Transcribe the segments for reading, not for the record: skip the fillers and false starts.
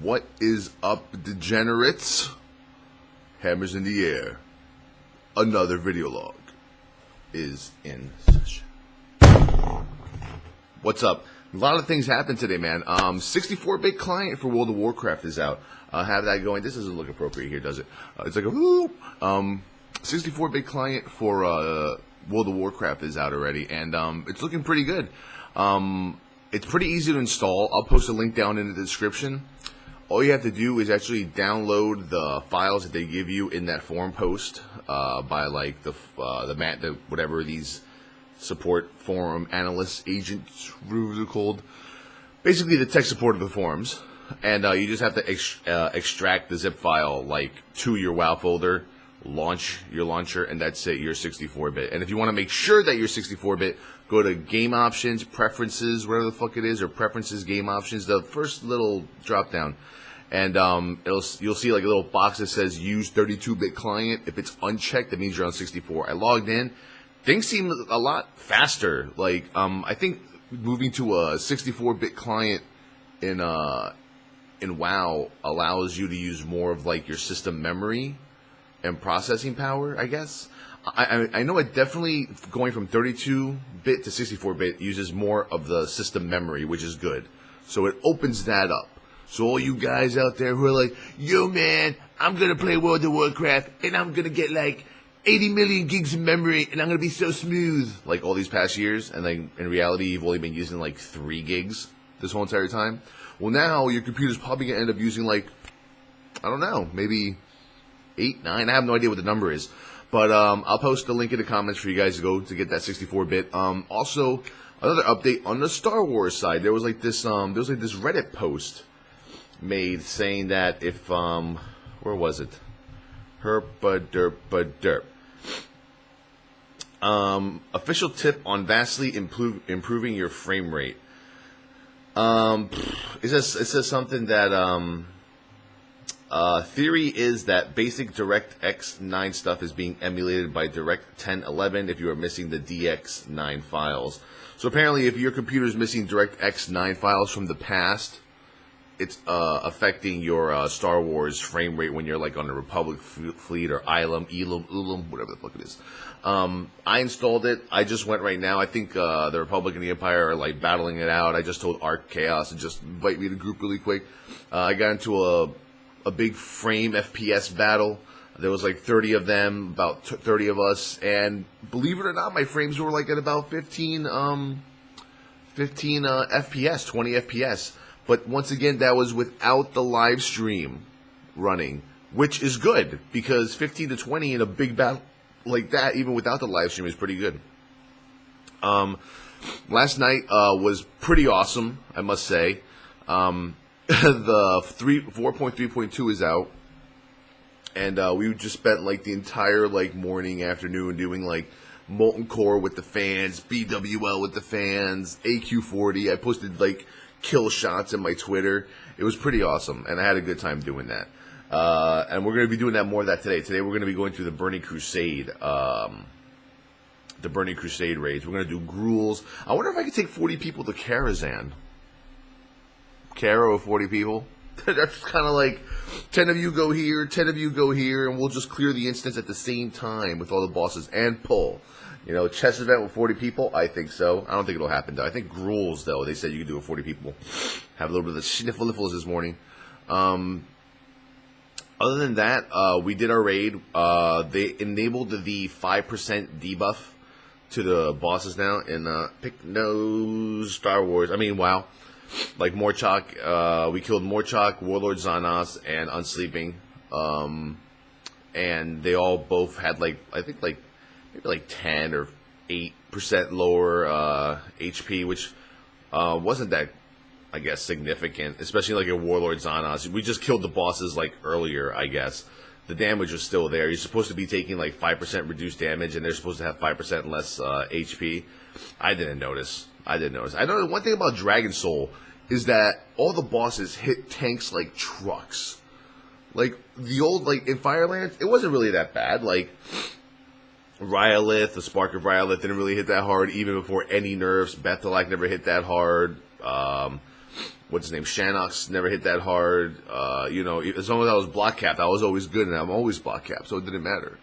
What is up, degenerates? Hammers in the air. Another video log is in session. What's up? A lot of things happened today, man. 64-bit client for World of Warcraft is out. Have that going. This doesn't look appropriate here, does it? It's like a whoop. 64-bit client for World of Warcraft is out already, and it's looking pretty good. It's pretty easy to install. I'll post a link down in the description. All you have to do is actually download the files that they give you in that forum post by like the whatever these support forum analysts, agents, whatever they're called. Basically, the tech support of the forums, and you just have to extract the zip file like to your WoW folder, launch your launcher, and that's it. You're 64-bit. And if you want to make sure that you're 64-bit, go to Game Options, Preferences, whatever the fuck it is, or Preferences, Game Options, the first little drop down. And you'll see like a little box that says Use 32-bit client. If it's unchecked, that means you're on 64. I logged in. Things seem a lot faster. Like I think moving to a 64-bit client in WoW allows you to use more of like your system memory and processing power, I guess. I know it definitely, going from 32-bit to 64-bit uses more of the system memory, which is good. So it opens that up. So all you guys out there who are like, yo man, I'm going to play World of Warcraft and I'm going to get like 80 million gigs of memory and I'm going to be so smooth, like all these past years, and like in reality you've only been using like 3 gigs this whole entire time. Well, now your computer's probably going to end up using like, I don't know, maybe 8, 9, I have no idea what the number is. But I'll post the link in the comments for you guys to go to get that 64-bit. Also, another update on the Star Wars side. There was like this Reddit post made saying that if where was it? Herpa derp. Official tip on vastly improving your frame rate. It says something that theory is that basic DirectX 9 stuff is being emulated by Direct 1011 if you are missing the DX 9 files. So apparently if your computer is missing DirectX 9 files from the past, it's affecting your Star Wars frame rate when you're like on the Republic fleet or Ilum, whatever the fuck it is. I installed it. I just went right now. I think the Republic and the Empire are like battling it out. I just told Arc Chaos to just invite me to group really quick. I got into a big frame FPS battle. There was like 30 of them, about 30 of us, and believe it or not, my frames were like at about 15 FPS, 20 FPS. But once again, that was without the live stream running, which is good, because 15 to 20 in a big battle like that, even without the live stream, is pretty good. Last night was pretty awesome, I must say. The 4.3.2 is out, and we just spent like the entire like morning, afternoon doing like Molten Core with the fans, BWL with the fans, AQ40. I posted like kill shots in my Twitter. It was pretty awesome, and I had a good time doing that. And we're going to be doing that more of that today. Today we're going to be going through the Burning Crusade, raids. We're going to do Gruels. I wonder if I could take 40 people to Karazhan. Kara with 40 people. That's kind of like 10 of you go here, 10 of you go here, and we'll just clear the instance at the same time with all the bosses and pull. You know, chess event with 40 people? I think so. I don't think it'll happen, though. I think Gruels, though, they said you could do it with 40 people. Have a little bit of the sniffles this morning. Other than that, we did our raid. They enabled the 5% debuff to the bosses now in Pick Nose Star Wars. I mean, WoW. Like Morchok, we killed Morchok, Warlord Xanos, and Unsleeping. And they all both had, like, I think, like, maybe like 10 or 8% lower HP, which wasn't that, I guess, significant, especially like a Warlord Xanos. We just killed the bosses like earlier, I guess. The damage was still there. You're supposed to be taking like 5% reduced damage, and they're supposed to have 5% less HP. I didn't notice. I know one thing about Dragon Soul is that all the bosses hit tanks like trucks. Like the old, like in Firelands, it wasn't really that bad. Like Rhyolith, the Spark of Rhyolith didn't really hit that hard, even before any nerfs. Bethelak never hit that hard. what's his name, Shannox never hit that hard. You know, as long as I was block capped, I was always good, and I'm always block capped, so it didn't matter.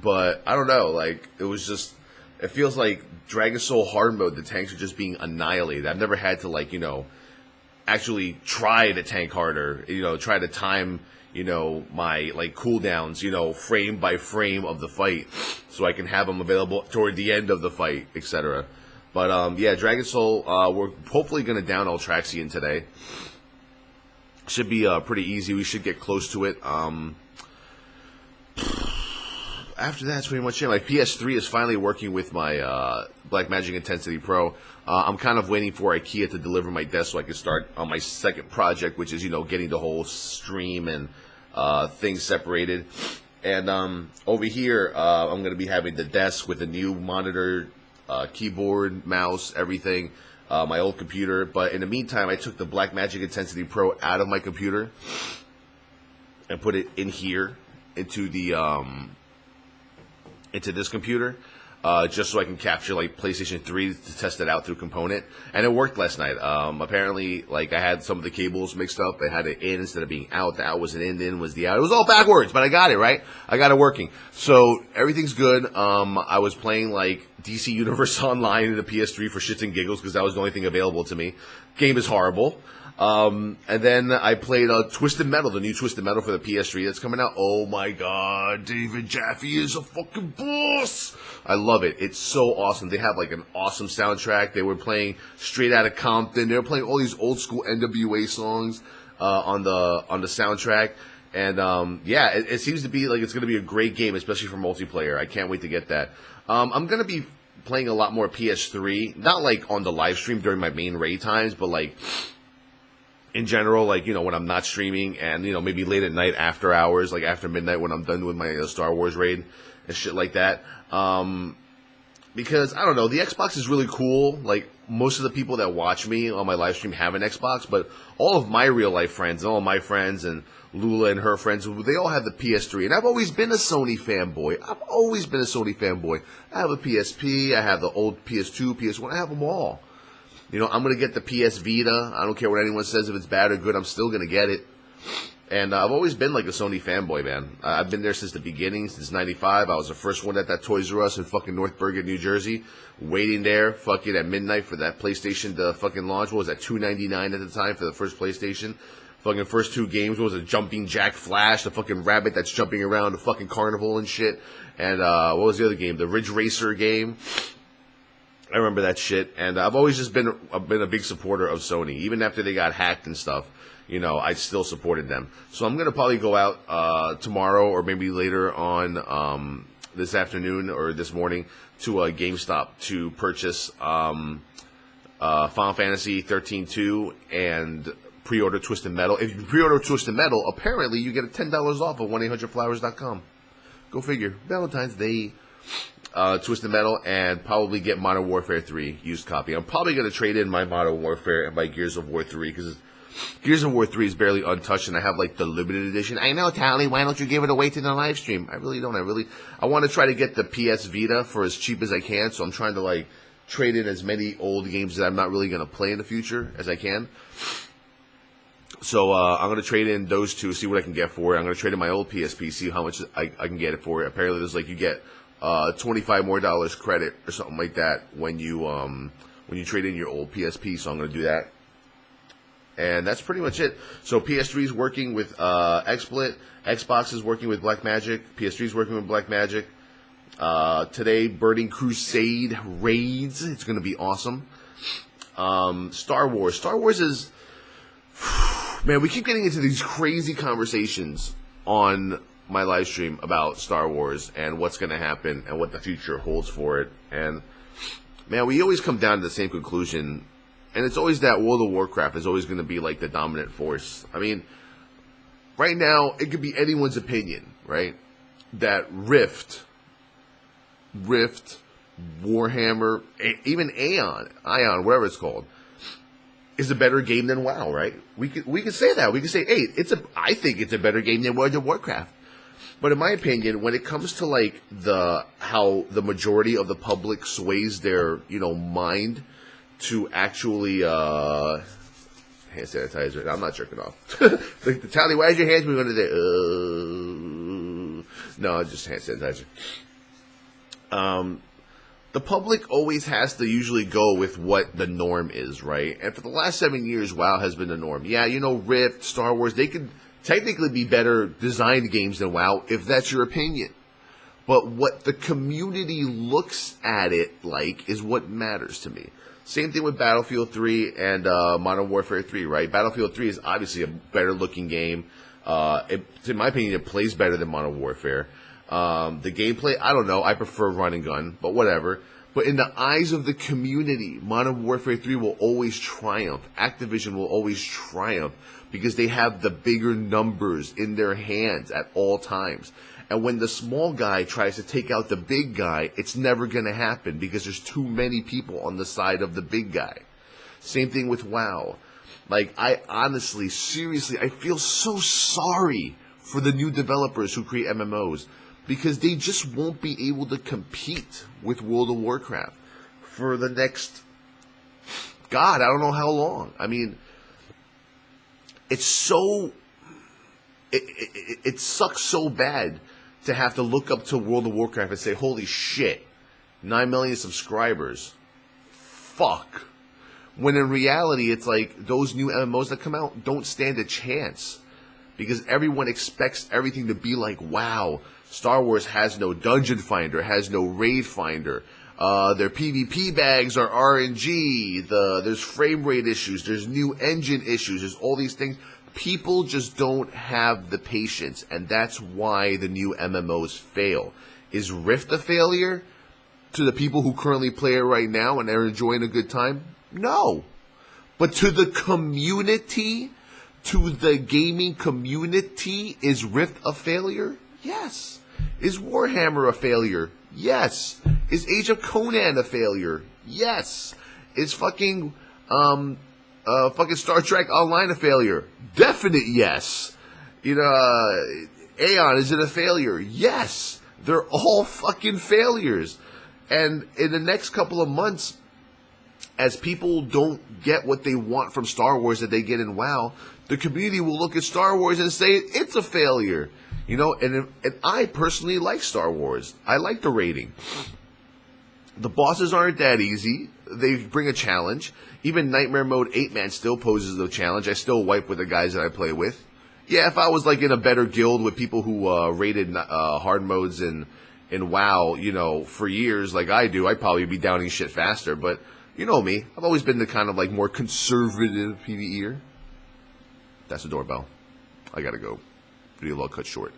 But I don't know, like it was just, it feels like Dragon Soul hard mode, the tanks are just being annihilated. I've never had to, like, you know, actually try to tank harder, you know, try to time, you know, my like cooldowns, you know, frame by frame of the fight, so I can have them available toward the end of the fight, etc. But yeah, Dragon Soul, we're hopefully gonna down Ultraxian today. Should be pretty easy. We should get close to it. After that, that's pretty much it. My PS3 is finally working with my Blackmagic Intensity Pro. I'm kind of waiting for IKEA to deliver my desk so I can start on my second project, which is, you know, getting the whole stream and things separated. And over here, I'm going to be having the desk with a new monitor, keyboard, mouse, everything, my old computer. But in the meantime, I took the Blackmagic Intensity Pro out of my computer and put it in here into the into this computer, just so I can capture like PlayStation 3 to test it out through Component, and it worked last night. Apparently, like I had some of the cables mixed up. I had it in instead of being out. The out was an in was the out. It was all backwards, but I got it right. I got it working, so everything's good. I was playing like DC Universe Online in the PS3 for shits and giggles because that was the only thing available to me. Game is horrible. And then I played Twisted Metal, the new Twisted Metal for the PS3 that's coming out. Oh my god, David Jaffe is a fucking boss! I love it. It's so awesome. They have like an awesome soundtrack. They were playing Straight Outta Compton. They were playing all these old school NWA songs on the soundtrack. And yeah, it seems to be like it's going to be a great game, especially for multiplayer. I can't wait to get that. I'm going to be playing a lot more PS3, not like on the live stream during my main raid times, but like in general, like, you know, when I'm not streaming and, you know, maybe late at night after hours, like after midnight when I'm done with my Star Wars raid and shit like that. Because, I don't know, the Xbox is really cool. Like, most of the people that watch me on my live stream have an Xbox, but all of my real life friends and all of my friends and Lula and her friends, they all have the PS3. And I've always been a Sony fanboy. I have a PSP, I have the old PS2, PS1, I have them all. You know, I'm going to get the PS Vita. I don't care what anyone says, if it's bad or good, I'm still going to get it. And I've always been like a Sony fanboy, man. I've been there since the beginning, since 95. I was the first one at that Toys R Us in fucking North Bergen, New Jersey, waiting there fucking at midnight for that PlayStation to fucking launch. What was that, $2.99 at the time for the first PlayStation? Fucking first two games was a Jumping Jack Flash, the fucking rabbit that's jumping around the fucking carnival and shit. And what was the other game? The Ridge Racer game. I remember that shit, and I've always just been a big supporter of Sony. Even after they got hacked and stuff, you know, I still supported them. So I'm going to probably go out tomorrow or maybe later on this afternoon or this morning to GameStop to purchase Final Fantasy 13-2 and pre-order Twisted Metal. If you pre-order Twisted Metal, apparently you get $10 off of 1-800-Flowers.com. Go figure. Valentine's Day. Twisted Metal, and probably get Modern Warfare 3 used copy. I'm probably going to trade in my Modern Warfare and my Gears of War 3, because Gears of War 3 is barely untouched, and I have like the limited edition. I know, Towelliee, why don't you give it away to the live stream? I really don't. I want to try to get the PS Vita for as cheap as I can, so I'm trying to like trade in as many old games that I'm not really going to play in the future as I can. So I'm going to trade in those two, see what I can get for it. I'm going to trade in my old PSP, see how much I can get it for it. Apparently there's like, you get $25 more credit or something like that when you trade in your old PSP. So I'm going to do that, and that's pretty much it. So PS3 is working with XSplit, Xbox is working with Blackmagic, PS3 is working with Blackmagic. Today, Burning Crusade raids. It's going to be awesome. Star Wars is, man, we keep getting into these crazy conversations on my live stream about Star Wars and what's going to happen and what the future holds for it. And man, we always come down to the same conclusion, and it's always that World of Warcraft is always going to be like the dominant force. I mean, right now it could be anyone's opinion, right? That Rift, Warhammer, even Ion, whatever it's called, is a better game than WoW, right? We could say that. We could say, hey, I think it's a better game than World of Warcraft. But in my opinion, when it comes to like how the majority of the public sways their, you know, mind to actually hand sanitizer. I'm not jerking off. the Towelliee, why is your hands moving under there? No, just hand sanitizer. The public always has to usually go with what the norm is, right? And for the last 7 years, WoW has been the norm. Yeah, you know, Rift, Star Wars, they could technically be better designed games than WoW, if that's your opinion. But what the community looks at it like is what matters to me. Same thing with Battlefield 3 and Modern Warfare 3, right? Battlefield 3 is obviously a better looking game. In my opinion, it plays better than Modern Warfare. The gameplay, I don't know. I prefer run and gun, but whatever. But in the eyes of the community, Modern Warfare 3 will always triumph. Activision will always triumph because they have the bigger numbers in their hands at all times. And when the small guy tries to take out the big guy, it's never going to happen because there's too many people on the side of the big guy. Same thing with WoW. Like, I honestly, seriously, I feel so sorry for the new developers who create MMOs because they just won't be able to compete with World of Warcraft for the next, God, I don't know how long. I mean, it's so, it sucks so bad to have to look up to World of Warcraft and say, holy shit, 9 million subscribers. Fuck. When in reality, it's like those new MMOs that come out don't stand a chance. Because everyone expects everything to be like, wow, Star Wars has no dungeon finder, has no raid finder. Their PvP bags are RNG. There's frame rate issues. There's new engine issues. There's all these things. People just don't have the patience, and that's why the new MMOs fail. Is Rift a failure to the people who currently play it right now and are enjoying a good time? No. But to the community, to the gaming community, is Rift a failure? Yes. Is Warhammer a failure? Yes. Is Age of Conan a failure? Yes. Is fucking Star Trek Online a failure? Definite yes. You know, Aeon, is it a failure? Yes. They're all fucking failures. And in the next couple of months, as people don't get what they want from Star Wars that they get in WoW, the community will look at Star Wars and say it's a failure. You know, and I personally like Star Wars. I like the rating. The bosses aren't that easy. They bring a challenge. Even Nightmare Mode 8-man still poses a challenge. I still wipe with the guys that I play with. Yeah, if I was like in a better guild with people who rated hard modes in WoW, you know, for years like I do, I'd probably be downing shit faster. But you know me. I've always been the kind of like more conservative PvEer. That's the doorbell. I gotta go. Video log cut short.